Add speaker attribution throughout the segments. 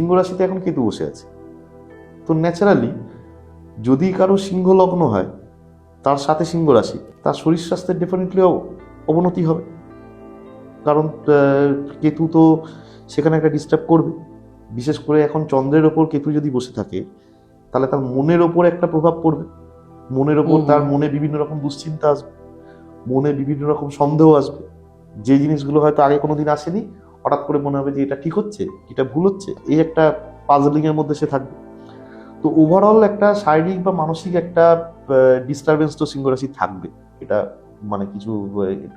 Speaker 1: সিংহ রাশিতে এখন কেতু বসে আছে, তো ন্যাচারালি যদি কারো সিংহ লগ্ন হয় তার সাথে সিংহ রাশি, তার শরীর স্বাস্থ্যের ডেফিনেটলি অবনতি হবে। কারণ কেতু তো সেখানে একটা ডিস্টার্ব করবে। বিশেষ করে এখন চন্দ্রের ওপর কেতু যদি বসে থাকে তাহলে তার মনের ওপর একটা প্রভাব পড়বে। মনের ওপর তার মনে বিভিন্ন রকম দুশ্চিন্তা আসবে, মনে বিভিন্ন রকম সন্দেহ আসবে। যে জিনিসগুলো হয়তো আগে কোনোদিন আসেনি, হঠাৎ করে মনে হবে যে এটা ঠিক হচ্ছে, এটা ভুল হচ্ছে, এই একটা পাজলিং এর মধ্যে সে থাকবে। তো ওভারঅল একটা শারীরিক বা মানসিক একটা ডিস্টারবেন্স তো সিংহ রাশি থাকবে, এটা মানে কিছু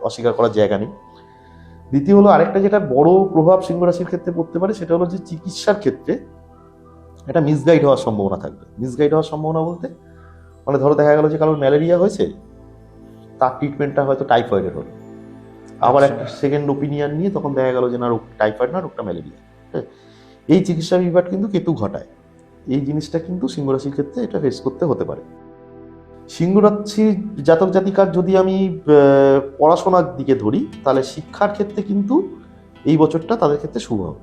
Speaker 1: অস্বীকার করার জায়গা নেই। দ্বিতীয় হলো আরেকটা যেটা বড় প্রভাব সিংহ রাশির ক্ষেত্রে পড়তে পারে, সেটা হলো যে চিকিৎসার ক্ষেত্রে এটা মিসগাইড হওয়ার সম্ভাবনা থাকবে। মিসগাইড হওয়ার সম্ভাবনা বলতে মানে ধরো দেখা গেল যে কারোর ম্যালেরিয়া হয়েছে, তার ট্রিটমেন্টটা হয়তো টাইফয়েডের হলো, আবার একটা সেকেন্ড ওপিনিয়ন নিয়ে তখন দেখা গেল যে না, রোগ টাইফয়েড না, রোগটা ম্যালেরিয়া। এই চিকিৎসা বিভাগ কিন্তু কেতু ঘটায়। এই জিনিসটা কিন্তু সিংহ রাশির ক্ষেত্রে এটা ফেস করতে হতে পারে। সিংহ রাশির জাতক জাতিকার যদি আমি পড়াশোনার দিকে ধরি, তাহলে শিক্ষার ক্ষেত্রে কিন্তু এই বছরটা তাদের ক্ষেত্রে শুভ হবে।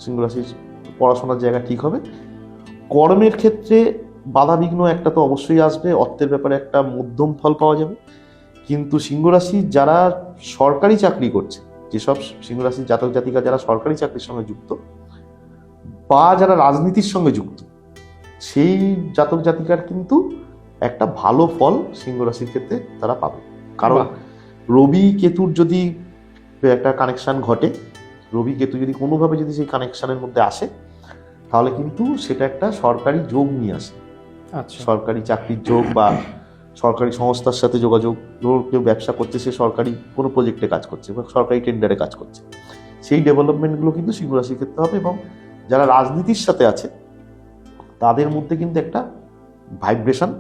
Speaker 1: সিংহ রাশির পড়াশোনার জায়গা ঠিক হবে। কর্মের ক্ষেত্রে বাধাবিঘ্ন একটা তো অবশ্যই আসবে, অর্থের ব্যাপারে একটা মধ্যম ফল পাওয়া যাবে। কিন্তু সিংহ রাশি যারা সরকারি চাকরি করছে, যেসব সিংহ রাশির জাতক জাতিকা যারা সরকারি চাকরির সঙ্গে যুক্ত বা যারা রাজনীতির সঙ্গে যুক্ত, সেই জাতক জাতিকার কিন্তু একটা ভালো ফল সিংহ রাশির ক্ষেত্রে তারা পাবে। কারণ রবি কেতুর যদি একটা কানেকশন ঘটে, রবি কেতু যদি কোনোভাবে যদি সেই কানেকশনের মধ্যে আসে, তাহলে কিন্তু সেটা একটা সরকারি যোগ নিয়ে আসে। সরকারি চাকরির যোগ বা সরকারি সংস্থার সাথে যোগাযোগ। ধরো কেউ ব্যবসা করছে, সে সরকারি কোনো প্রজেক্টে কাজ করছে বা সরকারি টেন্ডারে কাজ করছে, সেই ডেভেলপমেন্টগুলো কিন্তু সিংহ রাশির ক্ষেত্রে হবে। এবং যারা রাজনীতির সাথে আছে তাদের মধ্যে কিন্তু একটা ভাইব্রেশন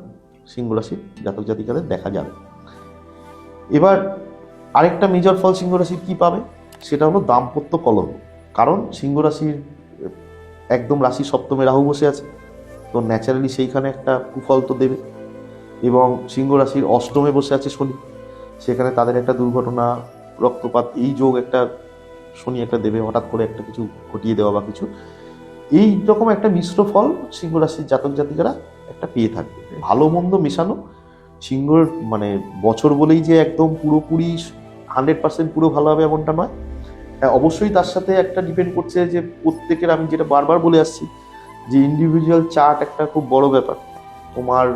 Speaker 1: সিংহ রাশির জাতক জাতিকাদের দেখা যাবে। এবার আরেকটা মেজর ফল সিংহ রাশির কি পাবে, সেটা হলো দাম্পত্য কলহ। কারণ সিংহ রাশির একদম রাশি সপ্তমে রাহু বসে আছে, তো ন্যাচারালি সেইখানে একটা কুফল তো দেবে। এবং সিংহ রাশির অষ্টমে বসে আছে শনি, সেখানে তাদের একটা দুর্ঘটনা, রক্তপাত, এই যোগ একটা শনি একটা দেবে, হঠাৎ করে একটা কিছু ঘটিয়ে দেওয়া বা কিছু, এই রকম একটা মিশ্র ফল সিংহ রাশির জাতক জাতিকারা একটা পেয়ে থাকবে। ভালো মন্দ মেশানো। সিংহর মানে বছর বলেই যে একদম পুরোপুরি 100% পুরো ভালো হবে এমনটা নয়। হ্যাঁ, অবশ্যই তার সাথে একটা ডিপেন্ড করছে যে প্রত্যেকের, আমি যেটা বারবার বলে আসছি যে ইন্ডিভিজুয়াল চার্ট একটা খুব বড় ব্যাপার। তোমার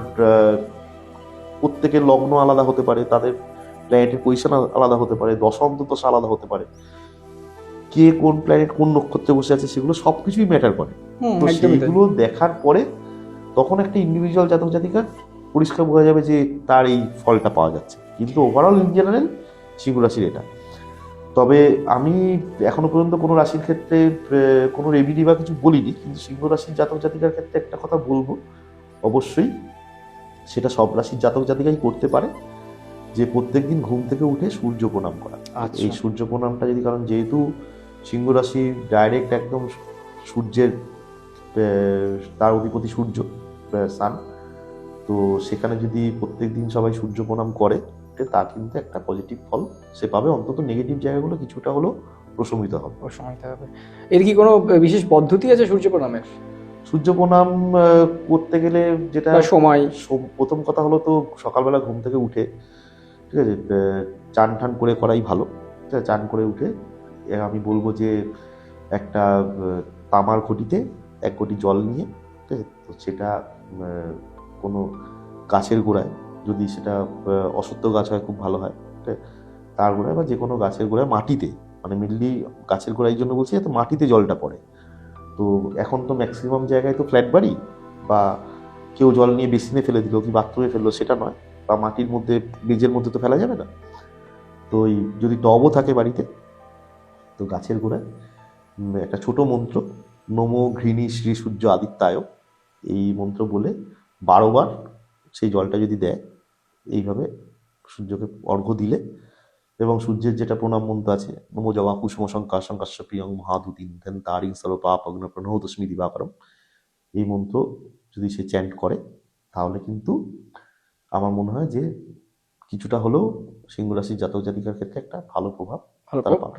Speaker 1: প্রত্যেকের লগ্ন আলাদা হতে পারে, তাদের প্ল্যানেটের পজিশন আলাদা হতে পারে, দশম দশা আলাদা হতে পারে, কে কোন প্ল্যানেট কোন নক্ষত্রে বসে আছে, সেগুলো সবকিছুই ম্যাটার করে। তো সেইগুলো দেখার পরে তখন একটা ইন্ডিভিজুয়াল জাতক জাতিকার পরিষ্কার বোঝা যাবে যে তার এই ফলটা পাওয়া যাচ্ছে। কিন্তু ওভারঅল ইন জেনারেল সিংহ রাশির এটা। তবে আমি এখনো পর্যন্ত কোনো রাশির ক্ষেত্রে কোনো রেমিডি বা কিছু বলিনি, কিন্তু সিংহ রাশির জাতক জাতিকার ক্ষেত্রে একটা কথা বলবো, অবশ্যই সেটা সব রাশির জাতক জাতিকাই করতে পারে, যে প্রত্যেকদিন ঘুম থেকে উঠে সূর্য প্রণাম করা। এই সূর্য প্রণামটা যদি, কারণ যেহেতু সিংহ রাশি ডাইরেক্ট একদম সূর্যের, তার অধিপতি সূর্য, সান, তো সেখানে যদি প্রত্যেকদিন সবাই সূর্য প্রণাম করে, তার কিন্তু একটা পজিটিভ ফল সে পাবে। অন্তত নেগেটিভ জায়গাগুলো কিছুটা হলেও প্রশমিত হবে।
Speaker 2: এর কি কোনো বিশেষ পদ্ধতি আছে সূর্য প্রণামের?
Speaker 1: সূর্য প্রণাম করতে গেলে যেটা
Speaker 2: সময়,
Speaker 1: প্রথম কথা হলো তো সকালবেলা ঘুম থেকে উঠে, ঠিক আছে, চান ঠান করে করাই ভালো। ঠিক আছে, চান করে উঠে আমি বলবো যে একটা তামার ঘটিতে 1 ঘটি জল নিয়ে, ঠিক আছে, তো সেটা কোনো গাছের গোড়ায়, যদি সেটা অশ্বত্থ গাছ হয় খুব ভালো হয়, ঠিক আছে, তার গোড়ায় বা যে কোনো গাছের গোড়ায় মাটিতে, মানে মেনলি গাছের গোড়ায় জন্য বলছি যাতে মাটিতে জলটা পড়ে। তো এখন তো ম্যাক্সিমাম জায়গায় তো ফ্ল্যাট বাড়ি, বা কেউ জল নিয়ে বেসিনে ফেলে দিল কি বাথরুমে ফেললো সেটা নয়, বা মাটির মধ্যে ব্রিজের মধ্যে তো ফেলা যাবে না। তো এই যদি টবও থাকে বাড়িতে, তো গাছের গোড়ায় একটা ছোট মন্ত্র, নমো ঘৃণী শ্রী সূর্য আদিত্যায়, এই মন্ত্র বলে 12 বার সেই জলটা যদি দেয়, এইভাবে সূর্যকে অর্ঘ্য দিলে, এবং সূর্যের যেটা প্রণাম মন্ত্র আছে, নমো জবা কুসুম শঙ্কা শঙ্কাশ্য প্রিয়ং মহাদুতিন দেন তারিং সর্বপাপগ্ন প্রণহতস্মি দিবাকরম, এই মন্ত্র যদি সে চ্যান্ট করে, তাহলে কিন্তু আমার মনে হয় যে কিছুটা হলেও সিংহ রাশির জাতক জাতিকার ক্ষেত্রে একটা ভালো প্রভাব তারা পাবে।